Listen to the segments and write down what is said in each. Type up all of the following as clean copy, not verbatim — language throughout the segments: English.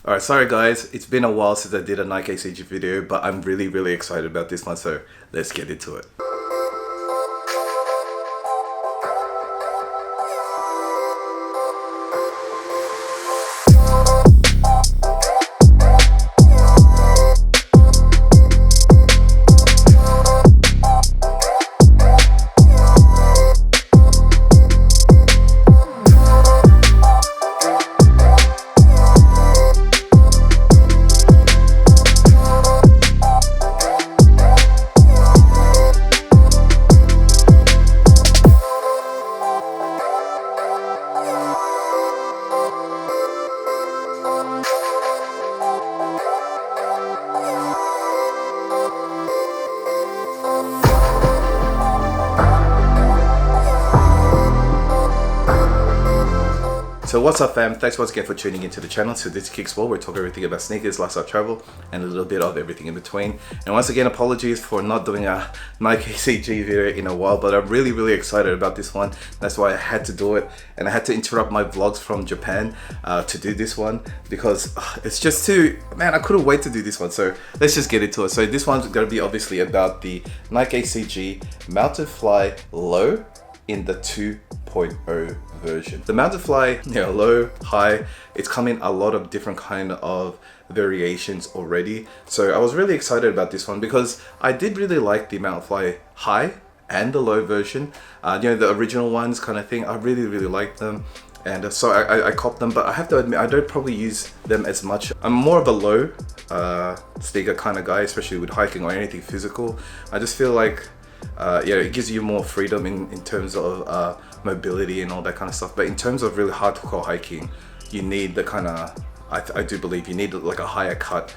Alright, sorry guys, it's been a while since I did a Nike ACG video, but I'm really excited about this one, so let's get into it. So what's up fam, thanks once again for tuning into the channel. So this is KIXPLORE, we're talking everything about sneakers, lifestyle, travel, and a little bit of everything in between. And once again, apologies for not doing a Nike ACG video in a while, but I'm really excited about this one. That's why I had to do it, and I had to interrupt my vlogs from Japan to do this one, because it's just too, man, I couldn't wait to do this one. So let's just get into it. So this one's gonna be obviously about the Nike ACG Mountain Fly Low in the 2.0 version. The Mountain Fly, low, high, it's come in a lot of different kind of variations already. So I was really excited about this one because I did really like the Mountain Fly high and the low version. The original ones kind of thing, I really liked them. And so I copped them, but I have to admit, I don't probably use them as much. I'm more of a low sneaker kind of guy, especially with hiking or anything physical. I just feel like it gives you more freedom in terms of mobility and all that kind of stuff. But in terms of really hardcore hiking, you need the kind of, I do believe you need like a higher cut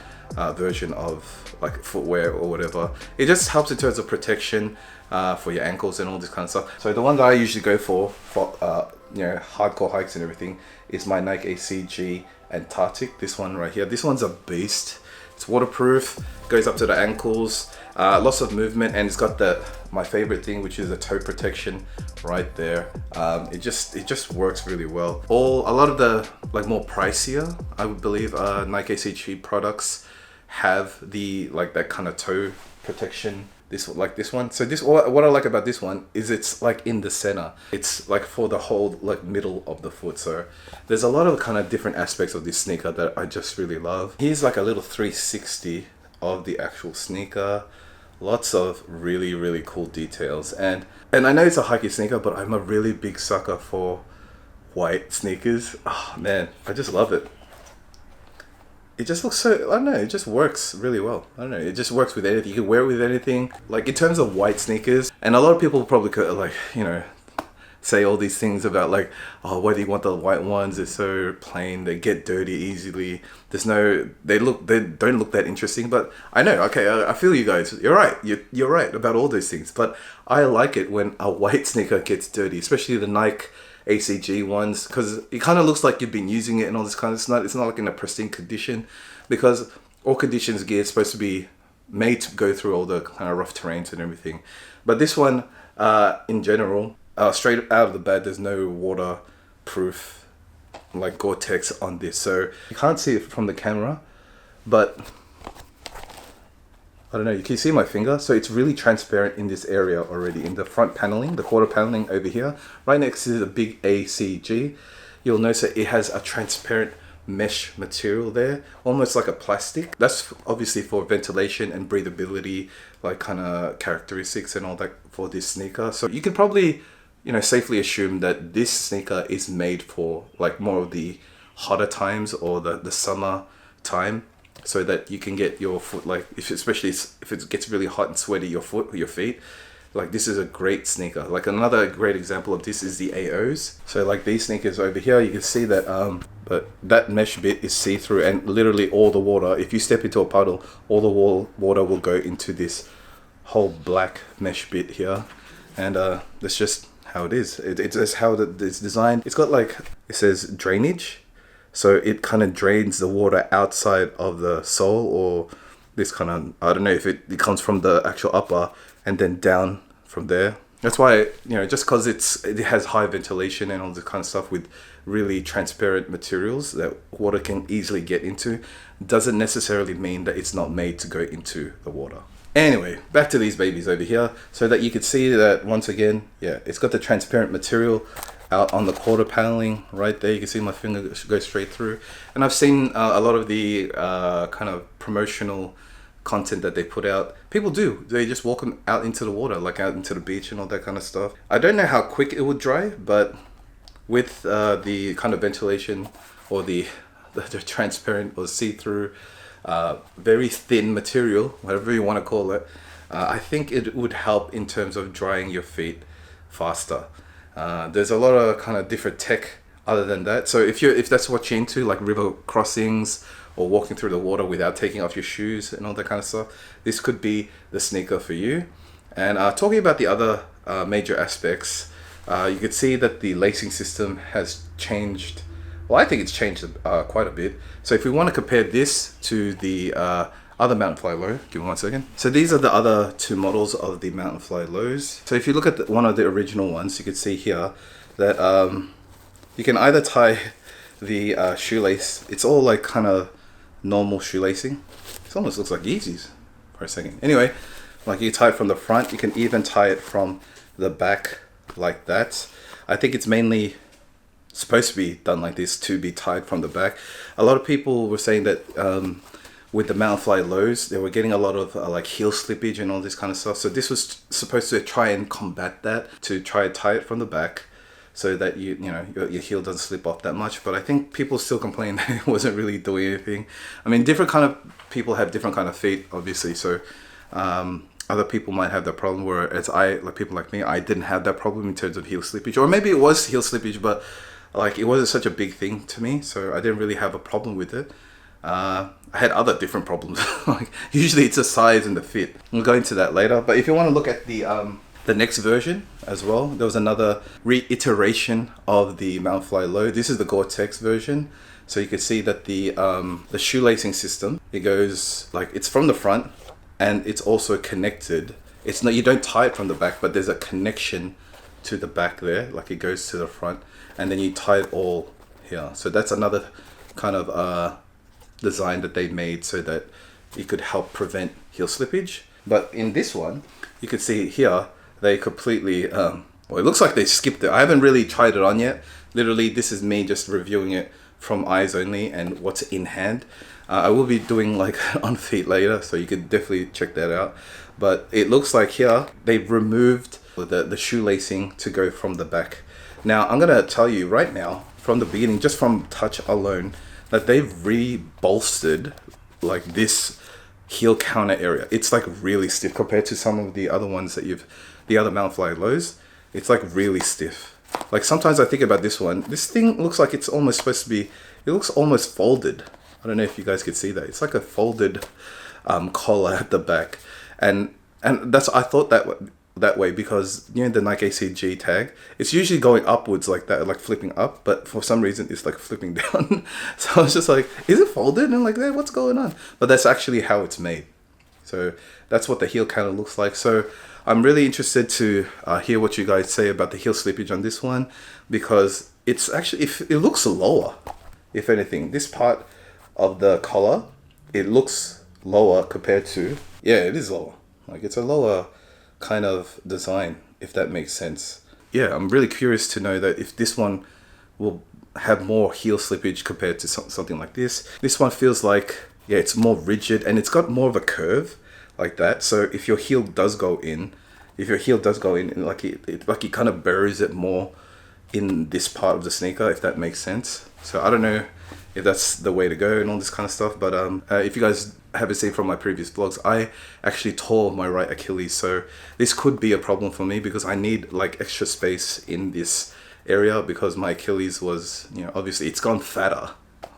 version of like footwear or whatever. It just helps in terms of protection for your ankles and all this kind of stuff. So the one that I usually go for hardcore hikes and everything is my Nike ACG Antarctic. This one right here. This one's a beast. It's waterproof, goes up to the ankles, lots of movement, and it's got my favorite thing, which is the toe protection right there. It just works really well. A lot of the more pricier, I would believe, Nike ACG products have that kind of toe protection. This one. So what I like about this one is it's like in the center. It's like for the whole middle of the foot. So there's a lot of kind of different aspects of this sneaker that I just really love. Here's like a little 360 of the actual sneaker. Lots of really cool details. And I know it's a hiking sneaker, but I'm a really big sucker for white sneakers. Oh man, I just love it. It just looks so, I don't know, it just works really well. I don't know, it just works with anything. You can wear it with anything. Like in terms of white sneakers, and a lot of people probably could say all these things about oh, why do you want the white ones? They're so plain, they get dirty easily. They don't look that interesting. But I know, okay, I feel you guys. You're right. You're right about all those things. But I like it when a white sneaker gets dirty, especially the Nike ACG ones, because it kind of looks like you've been using it and all this kind of stuff. It's not like in a pristine condition, because all conditions gear is supposed to be made to go through all the kind of rough terrains and everything. But this one, in general, straight out of the bat, there's no waterproof gore-tex on this, so you can't see it from the camera, but I don't know, you can see my finger, so it's really transparent in this area already. In the front paneling, the quarter paneling over here, right next to the big ACG, you'll notice that it has a transparent mesh material there, almost like a plastic. That's obviously for ventilation and breathability, kind of characteristics and all that for this sneaker. So you can probably, safely assume that this sneaker is made for more of the hotter times or the summer time, so that you can get your foot, especially if it gets really hot and sweaty, your feet, this is a great sneaker. Another great example of this is the AOs. So these sneakers over here, you can see that but that mesh bit is see-through, and literally all the water, if you step into a puddle, all the water will go into this whole black mesh bit here. And that's just how it is. It's just how it's designed. It's got it says drainage. So it kind of drains the water outside of the sole, or this kind of, I don't know if it comes from the actual upper and then down from there. That's why, you know, just because it has high ventilation and all this kind of stuff with really transparent materials that water can easily get into, doesn't necessarily mean that it's not made to go into the water. Anyway, back to these babies over here, so that you can see that once again, yeah, it's got the transparent material out on the quarter paneling right there. You can see my finger go straight through. And I've seen a lot of the kind of promotional content that they put out. People do, they just walk them out into the water, like out into the beach and all that kind of stuff. I don't know how quick it would dry, but with the kind of ventilation or the transparent or see-through very thin material, whatever you want to call it, I think it would help in terms of drying your feet faster. There's a lot of kind of different tech other than that. So if that's what you're into, like river crossings or walking through the water without taking off your shoes and all that kind of stuff, this could be the sneaker for you. And talking about the other major aspects, you could see that the lacing system has changed. Well, I think it's changed quite a bit. So if we want to compare this to the other Mountain Fly low, give me 1 second. So these are the other two models of the Mountain Fly lows. So if you look at one of the original ones, you can see here that you can either tie the shoelace. It's all like kind of normal shoelacing. It almost looks like Yeezys for a second. Anyway, like you tie it from the front, you can even tie it from the back like that. I think it's mainly supposed to be done like this, to be tied from the back. A lot of people were saying that with the Mountain Fly lows, they were getting a lot of like heel slippage and all this kind of stuff. So this was supposed to try and combat that, to try and tie it from the back so that you know your heel doesn't slip off that much. But I think people still complain that it wasn't really doing anything. I mean, different kind of people have different kind of feet, obviously. So other people might have that problem, whereas like people like me, I didn't have that problem in terms of heel slippage. Or maybe it was heel slippage, but like it wasn't such a big thing to me, so I didn't really have a problem with it. I had other different problems. Like usually it's the size and the fit. We'll go into that later. But if you want to look at the next version as well, there was another reiteration of the Mountain Fly low. This is the gore-tex version. So you can see that the shoelacing system, it goes like, it's from the front and it's also connected. It's not, you don't tie it from the back, but there's a connection to the back there, like it goes to the front, and then you tie it all here. So that's another kind of design that they made so that it could help prevent heel slippage. But in this one, you could see here, they completely, well, it looks like they skipped it. I haven't really tried it on yet. Literally, this is me just reviewing it from eyes only and what's in hand. I will be doing like on feet later, so you could definitely check that out. But it looks like here, they've removed the shoelacing to go from the back. Now, I'm gonna tell you right now, from the beginning, just from touch alone, that they've re-bolstered like this heel counter area. It's like really stiff compared to some of the other ones that the other Mountain Fly lows. It's like really stiff. Like sometimes I think about this one. This thing looks like it's almost supposed to be, it looks almost folded. I don't know if you guys could see that. It's like a folded collar at the back. And that's, I thought that way because, you know, the Nike ACG tag, it's usually going upwards like that, like flipping up, but for some reason it's like flipping down. So I was just like, is it folded? And I'm like, hey, what's going on? But that's actually how it's made. So that's what the heel kind of looks like. So I'm really interested to hear what you guys say about the heel slippage on this one, because it's actually, it looks lower, if anything. This part of the collar, it looks lower compared to, yeah, it is lower. Like it's a lower kind of design, if that makes sense. Yeah, I'm really curious to know that if this one will have more heel slippage compared to something like this. This one feels like, yeah, it's more rigid and it's got more of a curve like that. So if your heel does go in, like it kind of buries it more in this part of the sneaker, if that makes sense. So I don't know if that's the way to go and all this kind of stuff, but if you guys haven't seen from my previous vlogs, I actually tore my right Achilles, so this could be a problem for me because I need like extra space in this area because my Achilles was, you know, obviously it's gone fatter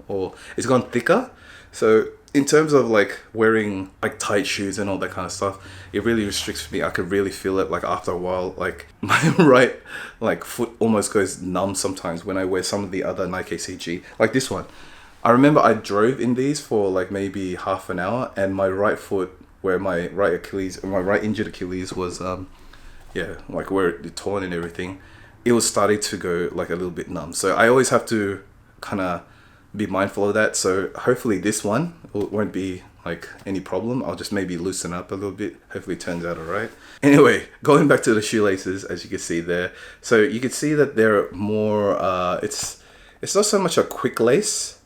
or it's gone thicker. So in terms of like wearing like tight shoes and all that kind of stuff, it really restricts me. I could really feel it like after a while, like my right like foot almost goes numb sometimes when I wear some of the other Nike ACG, like this one. I remember I drove in these for like maybe half an hour and my right foot, where my right Achilles, or my right injured Achilles was yeah, like where it torn and everything, it was starting to go like a little bit numb. So I always have to kind of be mindful of that. So hopefully this one won't be like any problem. I'll just maybe loosen up a little bit. Hopefully it turns out all right. Anyway, going back to the shoelaces, as you can see there. So you can see that they're more, it's not so much a quick lace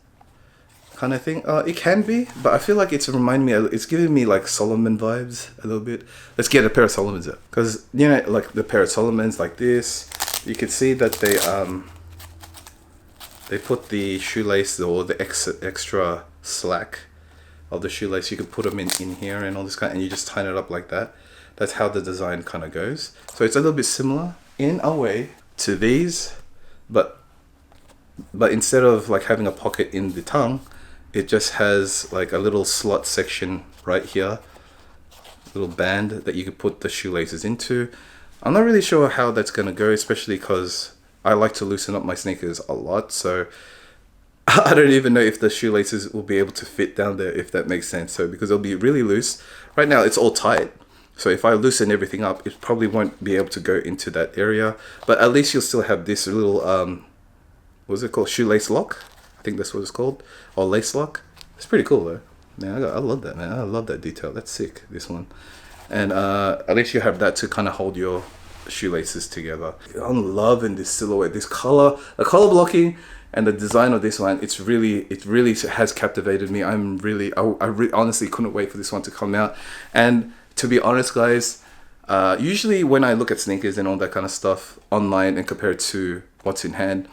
kind of thing. It can be, but I feel like it's it's giving me like Solomon vibes a little bit. Let's get a pair of Solomons out, because you know, like the pair of Solomons like this, you can see that they put the shoelace or the extra slack of the shoelace. You can put them in here and all this kind, and you just tighten it up like that. That's how the design kind of goes. So it's a little bit similar in a way to these, but instead of like having a pocket in the tongue, it just has like a little slot section right here, little band that you could put the shoelaces into. I'm not really sure how that's gonna go, especially because I like to loosen up my sneakers a lot, so I don't even know if the shoelaces will be able to fit down there, if that makes sense. So because it'll be really loose. Right now it's all tight, so if I loosen everything up, it probably won't be able to go into that area, but at least you'll still have this little what's it called, shoelace lock, I think that's what it's called, or lace lock. It's pretty cool though. Man, I love that, man. I love that detail. That's sick, this one. And at least you have that to kind of hold your shoelaces together. I'm loving this silhouette, this color, the color blocking and the design of this one. It really has captivated me. I honestly couldn't wait for this one to come out. And to be honest, guys, usually when I look at sneakers and all that kind of stuff online and compare it to what's in hand,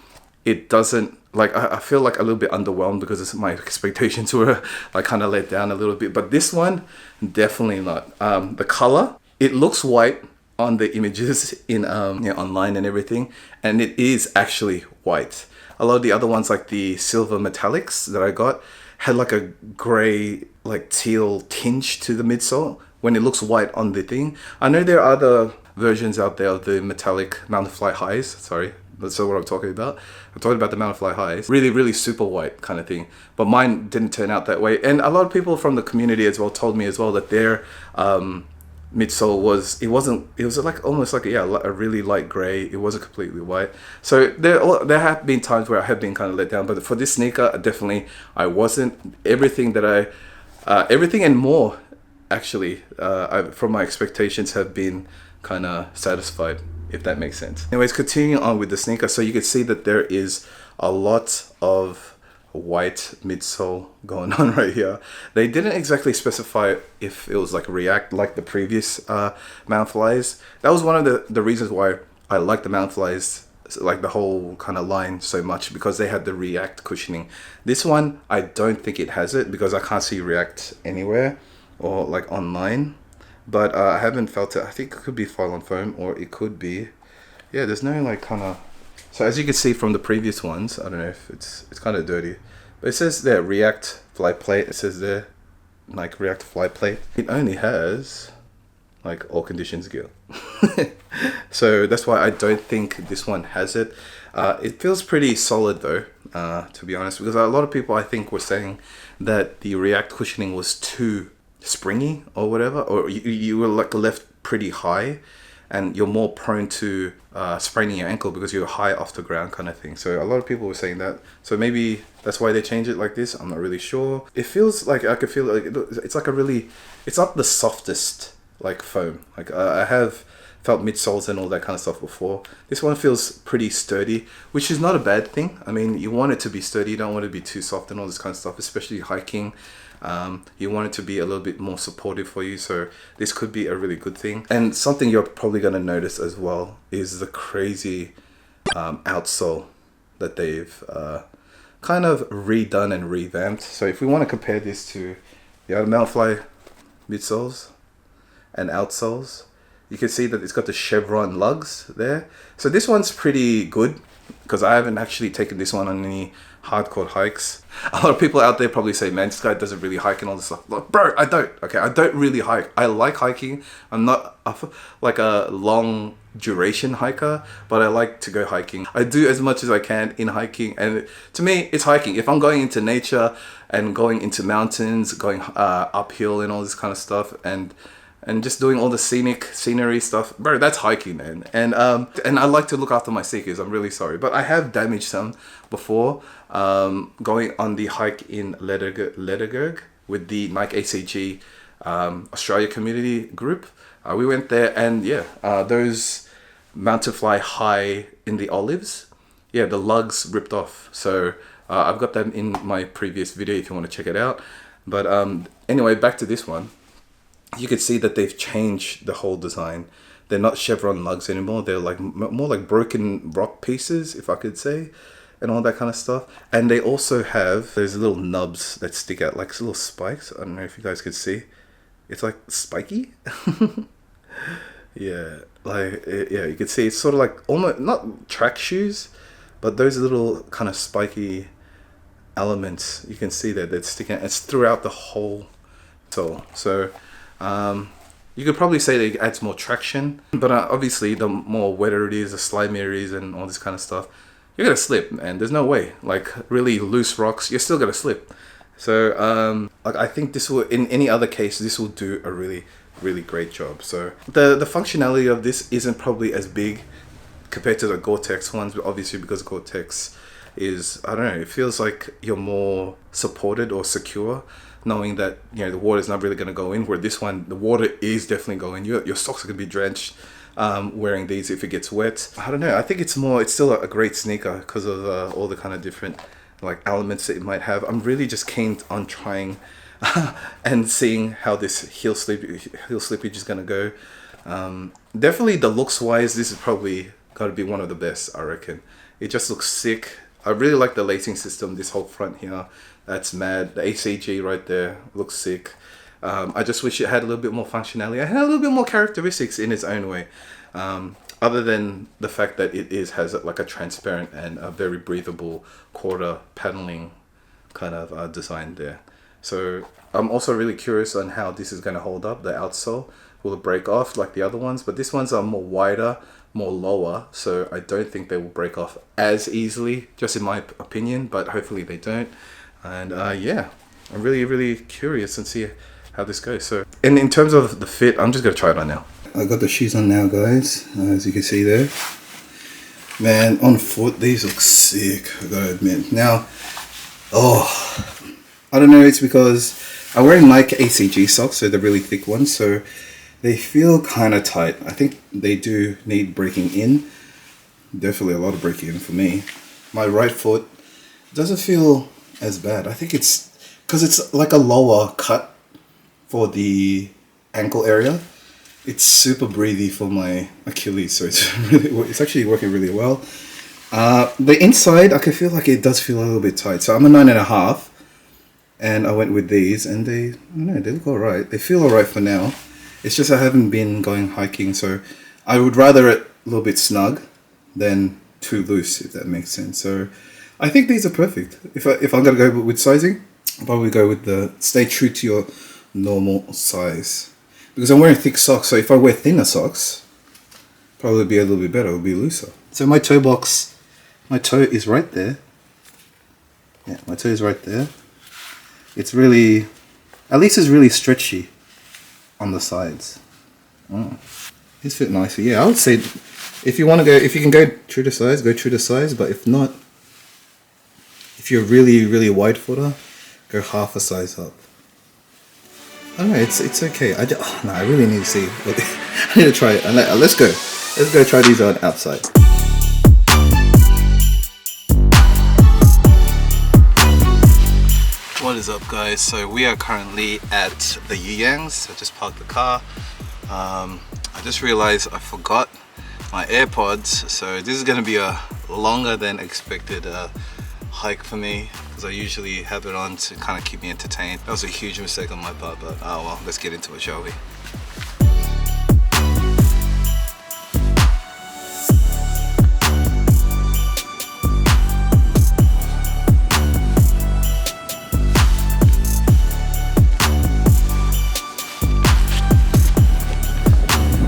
it doesn't, like, I feel like a little bit underwhelmed because my expectations were like kind of let down a little bit. But this one, definitely not. The color, it looks white on the images in online and everything, and it is actually white. A lot of the other ones, like the silver metallics that I got, had like a gray, like teal tinge to the midsole when it looks white on the thing. I know there are other versions out there of the metallic Mountain Fly highs. Sorry, that's what I'm talking about. I'm talking about the Mountain Fly highs. Really super white kind of thing. But mine didn't turn out that way. And a lot of people from the community as well told me as well that their midsole was, it was like almost like a really light gray. It wasn't completely white. So there have been times where I have been kind of let down, but for this sneaker, definitely I wasn't. Everything and more actually from my expectations have been kind of satisfied, if that makes sense. Anyways, continuing on with the sneaker, so you can see that there is a lot of white midsole going on right here. They didn't exactly specify if it was like React like the previous Mountain Flies. That was one of the reasons why I like the Mountain Flies, like the whole kind of line, so much, because they had the React cushioning. This one, I don't think it has it because I can't see React anywhere or like online. But I haven't felt it. I think it could be foil on foam, or it could be, yeah, there's no like kind of. So as you can see from the previous ones, I don't know if it's kind of dirty, but it says there React fly plate. It says there like React fly plate. It only has like all conditions gear. So that's why I don't think this one has it. It feels pretty solid though, to be honest, because a lot of people I think were saying that the React cushioning was too springy or whatever, or you were like left pretty high and you're more prone to spraining your ankle because you're high off the ground kind of thing. So a lot of people were saying that, so maybe that's why they changed it like this. I'm not really sure. It feels like I could feel like it's like it's not the softest like foam. Like I have felt midsoles and all that kind of stuff before. This one feels pretty sturdy, which is not a bad thing. I mean, you want it to be sturdy, you don't want it to be too soft and all this kind of stuff, especially hiking. You want it to be a little bit more supportive for you, so this could be a really good thing. And something you're probably going to notice as well is the crazy outsole that they've kind of redone and revamped. So if we want to compare this to the other Mountain Fly midsoles and outsoles, you can see that it's got the chevron lugs there. So this one's pretty good because I haven't actually taken this one on any hardcore hikes. A lot of people out there probably say, man, this guy doesn't really hike and all this stuff. Like, bro, I don't. Okay, I don't really hike. I like hiking. I'm not like a long duration hiker, but I like to go hiking. I do as much as I can in hiking, and to me, it's hiking. If I'm going into nature and going into mountains, going uphill and all this kind of stuff, and and just doing all the scenery stuff, bro, that's hiking, man. And I like to look after my sneakers. I'm really sorry, but I have damaged some before going on the hike in Lettergerg with the Nike ACG Australia community group. We went there, and yeah, those Mountain Fly high in the olives, yeah, the lugs ripped off. So I've got them in my previous video if you want to check it out. But anyway, back to this one. You could see that they've changed the whole design. They're not chevron lugs anymore. They're like more like broken rock pieces, if I could say, and all that kind of stuff. And they also have those little nubs that stick out, like little spikes. I don't know if you guys could see. It's like spiky. Yeah, like yeah, you could see it's sort of like almost not track shoes, but those little kind of spiky elements. You can see that they're sticking. It's throughout the whole sole. So you could probably say that it adds more traction, but obviously the more wetter it is, the slimier it is, and all this kind of stuff, you're gonna slip, and there's no way. Like really loose rocks, you're still gonna slip. So like I think this will, in any other case, this will do a really great job. So the functionality of this isn't probably as big compared to the gore-tex ones, but obviously because gore-tex is, I don't know, it feels like you're more supported or secure, knowing that, you know, the water is not really going to go in, where this one, the water is definitely going. Your socks are going to be drenched wearing these if it gets wet. I don't know, I think it's still a great sneaker because of all the kind of different like elements that it might have. I'm really just keen on trying and seeing how this heel slippage is going to go. Definitely the looks wise, this is probably got to be one of the best, I reckon. It just looks sick. I really like the lacing system, this whole front here. That's mad. The ACG right there looks sick. I just wish it had a little bit more functionality. It had a little bit more characteristics in its own way. Other than the fact that it has like a transparent and a very breathable quarter paneling kind of design there. So I'm also really curious on how this is going to hold up. The outsole, will it break off like the other ones? But these ones are more wider, more lower, so I don't think they will break off as easily, just in my opinion, but hopefully they don't. And yeah, I'm really curious and see how this goes. So in terms of the fit, I'm just gonna try it on now. I got the shoes on now, guys, as you can see there. Man, on foot, these look sick, I gotta admit. Now, oh, I don't know, it's because I'm wearing Nike ACG socks, so they're really thick ones, so they feel kind of tight. I think they do need breaking in. Definitely a lot of breaking in for me. My right foot doesn't feel as bad. I think it's because it's like a lower cut for the ankle area. It's super breathy for my Achilles, so it's actually working really well. The inside, I can feel like it does feel a little bit tight. So I'm a 9.5, and I went with these, and they, I don't know, they look alright. They feel alright for now. It's just I haven't been going hiking, so I would rather it a little bit snug than too loose, if that makes sense. So I think these are perfect. If I'm gonna go with sizing, I'll probably go with the stay true to your normal size. Because I'm wearing thick socks, so if I wear thinner socks, probably be a little bit better, it'll be looser. So my toe box, my toe is right there. Yeah, my toe is right there. It's really, at least it's really stretchy on the sides. Oh, these fit nicely. Yeah, I would say if you want to go, if you can go true to size, go true to size. But if not, if you're really wide footer, go half a size up. I don't know, it's okay. I really need to see. I need to try it. Let's go. Let's go try these on outside. What is up, guys? So we are currently at the Yuyangs. I just parked the car. I just realized I forgot my AirPods, so this is going to be a longer than expected hike for me, because I usually have it on to kind of keep me entertained. That was a huge mistake on my part, but oh well, let's get into it, shall we?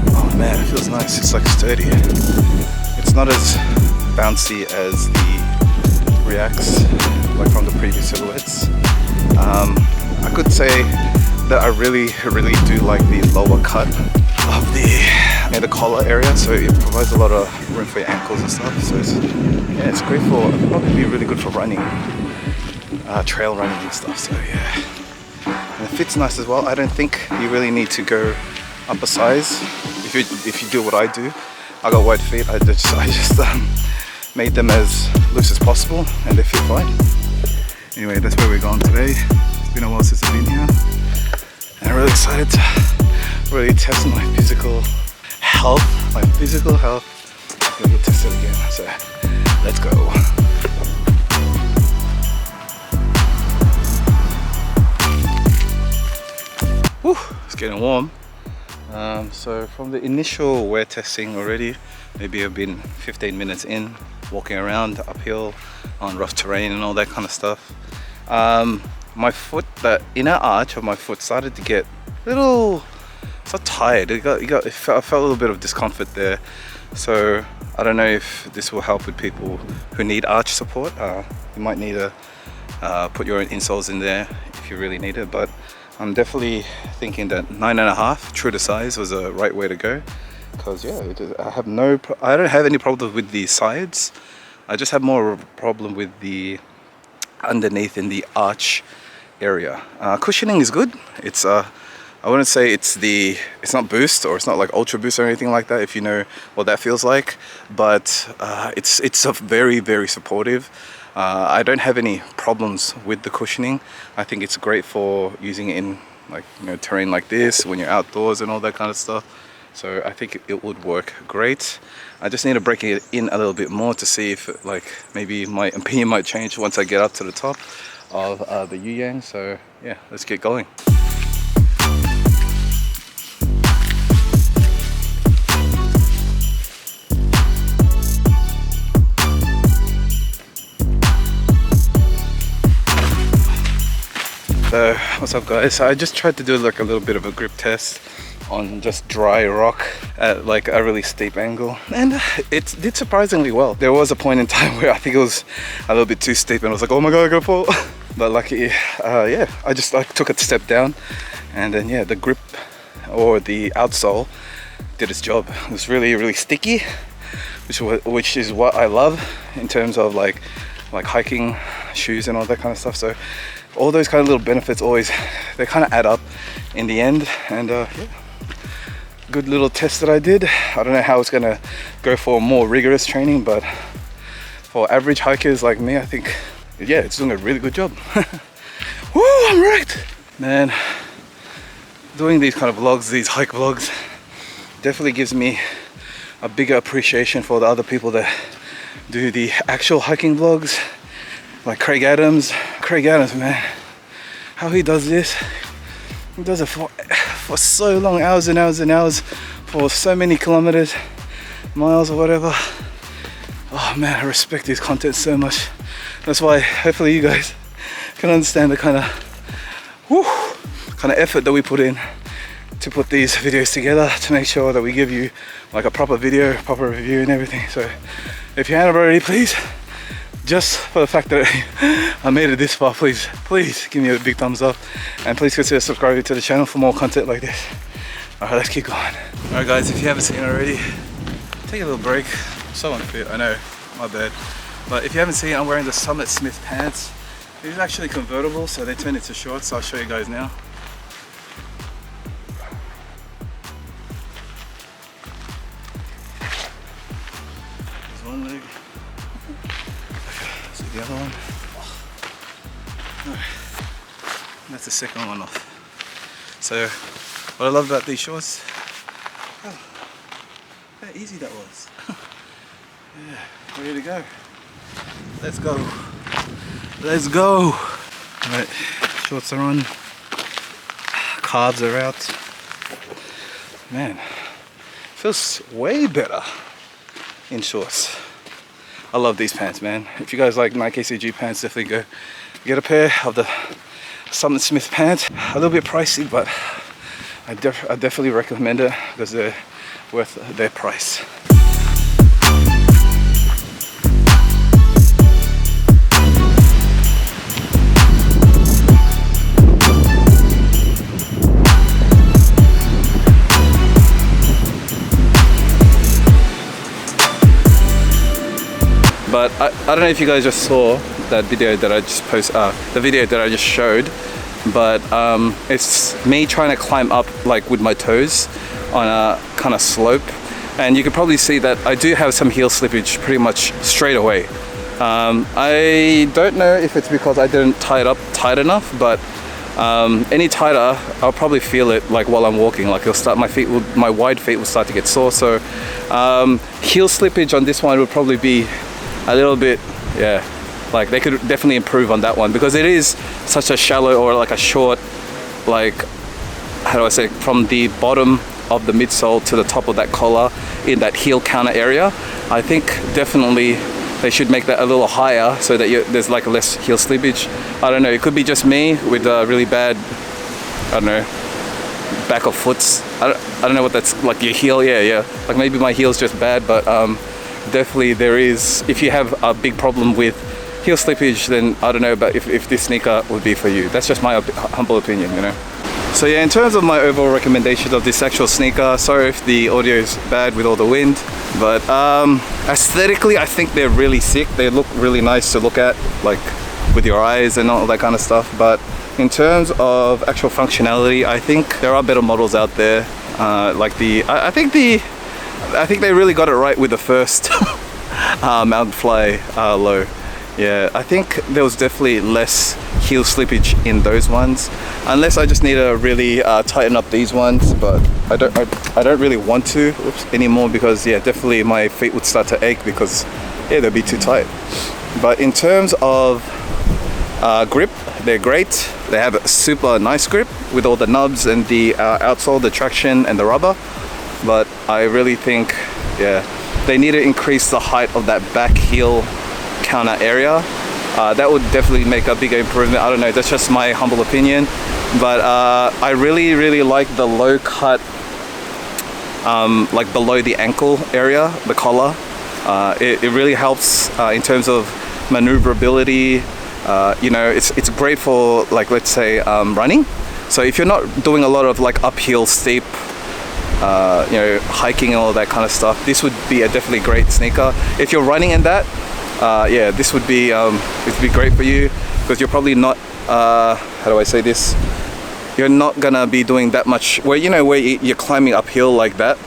Oh man, it feels nice. It's like sturdy. It's not as bouncy as the Reacts, like from the previous silhouettes. I could say that I really do like the lower cut of the collar area, so it provides a lot of room for your ankles and stuff. So it's great for, it'll probably be really good for running, trail running and stuff. So yeah, and it fits nice as well. I don't think you really need to go up a size if you do what I do. I got wide feet. I just made them as loose as possible, and they fit fine. Anyway, that's where we're going today. It's been a while since I've been here, and I'm really excited to really test my physical health. I'm gonna get tested again, so let's go. Whew, it's getting warm. So from the initial wear testing already, maybe I've been 15 minutes in, walking around uphill on rough terrain and all that kind of stuff. My foot, the inner arch of my foot started to get a little tired. I felt a little bit of discomfort there. So I don't know if this will help with people who need arch support. You might need to put your own insoles in there if you really need it, but I'm definitely thinking that 9.5 true to size was the right way to go, because yeah, I don't have any problem with the sides. I just have more of a problem with the underneath in the arch area. Cushioning is good. It's I wouldn't say it's not boost, or it's not like ultra boost or anything like that, if you know what that feels like, but it's a very supportive. I don't have any problems with the cushioning. I think it's great for using it in, like, you know, terrain like this, when you're outdoors and all that kind of stuff. So I think it would work great. I just need to break it in a little bit more to see if, like, maybe my opinion might change once I get up to the top of the Yu-Yang. So yeah, let's get going. So what's up, guys? I just tried to do like a little bit of a grip test on just dry rock at like a really steep angle, and it did surprisingly well. There was a point in time where I think it was a little bit too steep and I was like, oh my god, I gotta fall. But lucky, yeah, I just like took a step down, and then yeah, the grip or the outsole did its job. It was really sticky, which is what I love in terms of like hiking shoes and all that kind of stuff. So all those kind of little benefits they kind of add up in the end. And yeah, good little test that I did. I don't know how it's gonna go for more rigorous training, but for average hikers like me, I think yeah, it's doing a really good job. Woo, I'm wrecked, man. Doing these kind of vlogs, these hike vlogs, definitely gives me a bigger appreciation for the other people that do the actual hiking vlogs, like Craig Adams, man, how he does this. He does it for so long, hours and hours and hours, for so many kilometers, miles or whatever. Oh man, I respect his content so much. That's why hopefully you guys can understand the kind of effort that we put in to put these videos together, to make sure that we give you like a proper video, proper review and everything. So if you haven't already, please, just for the fact that I made it this far, please give me a big thumbs up, and please consider subscribing to the channel for more content like this. Alright, let's keep going. Alright guys, if you haven't seen it already, take a little break. So unfit, I know, my bad. But if you haven't seen it, I'm wearing the Summit Smith pants. These are actually convertible, so they turn into shorts, so I'll show you guys now. There's one leg. See the other one? Alright. That's the second one off. So what I love about these shorts, how easy that was. Yeah, ready to go. Let's go. Let's go. Alright, shorts are on. Carbs are out. Man, feels way better in shorts. I love these pants, man. If you guys like Nike ACG pants, definitely go get a pair of the Summit Smith pants. A little bit pricey, but I definitely recommend it because they're worth their price. But I don't know if you guys just saw that video that I just the video that I just showed, but it's me trying to climb up like with my toes on a kind of slope, and you can probably see that I do have some heel slippage pretty much straight away. I don't know if it's because I didn't tie it up tight enough, but any tighter I'll probably feel it like while I'm walking, like it'll start, my wide feet will start to get sore. So heel slippage on this one would probably be a little bit, yeah, like they could definitely improve on that one, because it is such a shallow or like a short, like, how do I say, from the bottom of the midsole to the top of that collar in that heel counter area. I think definitely they should make that a little higher so that there's like less heel slippage. I don't know, it could be just me with really bad, I don't know, back of foots. I don't know what that's like, your heel, yeah, like maybe my heel's just bad, but definitely there is, if you have a big problem with heel slippage, then I don't know about if this sneaker would be for you. That's just my humble opinion, you know. So yeah, in terms of my overall recommendation of this actual sneaker, sorry if the audio is bad with all the wind, but aesthetically I think they're really sick. They look really nice to look at, like with your eyes and all that kind of stuff. But in terms of actual functionality, I think there are better models out there. Like I think they really got it right with the first Mountain Fly low. Yeah, I think there was definitely less heel slippage in those ones, unless I just need to really tighten up these ones, but I don't really want to anymore, because yeah, definitely my feet would start to ache because yeah, they'd be too tight. But in terms of grip, they're great. They have a super nice grip with all the nubs and the outsole, the traction and the rubber. But I really think, yeah, they need to increase the height of that back heel counter area. That would definitely make a bigger improvement. I don't know, that's just my humble opinion. But I really like the low cut, like below the ankle area, the collar. It really helps in terms of maneuverability. You know, it's great for, like, let's say running. So if you're not doing a lot of like uphill steep, you know, hiking and all that kind of stuff, this would be a definitely great sneaker. If you're running in that, yeah, this would be great for you, because you're probably not, how do I say this, you're not gonna be doing that much where, you know, where you're climbing uphill like that.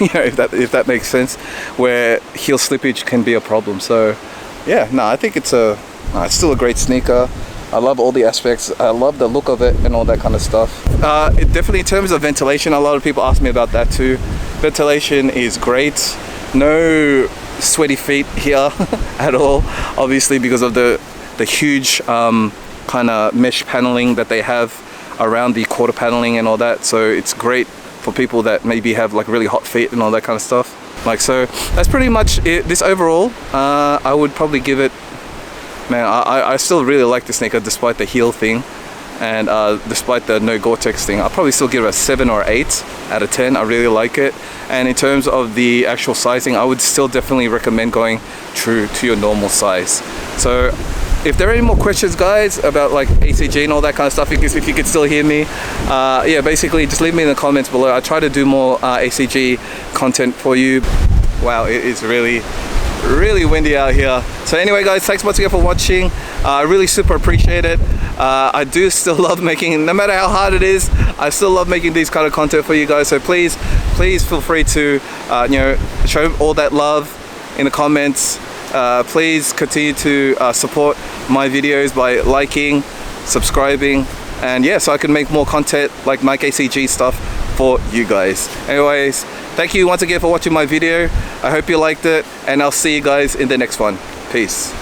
You know, if that makes sense, where heel slippage can be a problem. So yeah, no, I think it's still a great sneaker. I love all the aspects. I love the look of it and all that kind of stuff. Definitely in terms of ventilation, a lot of people ask me about that too. Ventilation is great. No sweaty feet here at all, obviously, because of the huge kind of mesh paneling that they have around the quarter paneling and all that. So it's great for people that maybe have like really hot feet and all that kind of stuff. Like, so that's pretty much it. This overall, I would probably give it, man, I still really like the sneaker despite the heel thing, and despite the no gore-tex thing. I'll probably still give it a 7 or 8 out of 10. I really like it. And in terms of the actual sizing, I would still definitely recommend going true to your normal size. So if there are any more questions, guys, about like ACG and all that kind of stuff, if you could still hear me, yeah, basically just leave me in the comments below. I try to do more ACG content for you. Wow, it is really windy out here. So anyway, guys, thanks once again for watching. I really super appreciate it. I do still love making, no matter how hard it is, I still love making these kind of content for you guys. So please feel free to you know, show all that love in the comments. Please continue to support my videos by liking, subscribing, and yeah, so I can make more content like my ACG stuff for you guys. Anyways, thank you once again for watching my video. I hope you liked it, and I'll see you guys in the next one. Peace.